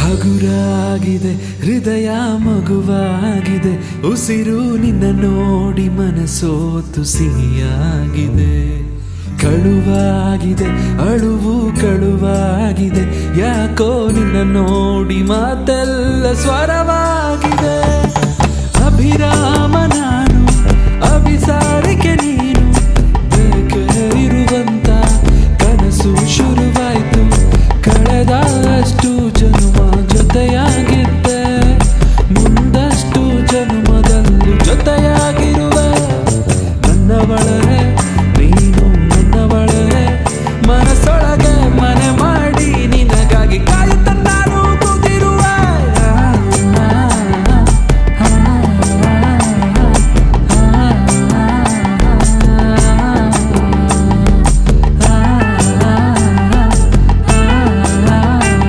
ಹಗುರಾಗಿದೆ ಹೃದಯ ಮಗುವಾಗಿದೆ, ಉಸಿರು ನಿನ್ನ ನೋಡಿ ಮನಸೋತು ಸಿಹಿಯಾಗಿದೆ. ಕಳುವಾಗಿದೆ ಅಳುವು ಕಳುವಾಗಿದೆ, ಯಾಕೋ ನಿನ್ನ ನೋಡಿ ಮಾತೆಲ್ಲ ಸ್ವರವಾಗಿದೆ. ಅಭಿರಾಮ ನಾನು ಅಭಿಸಾರಿಕೆ ನೀನು, ಬೇಕೆ ಇರುವಂತ ಕನಸು ಶುರುವಾಯ್ತು. ಕಳೆದಷ್ಟು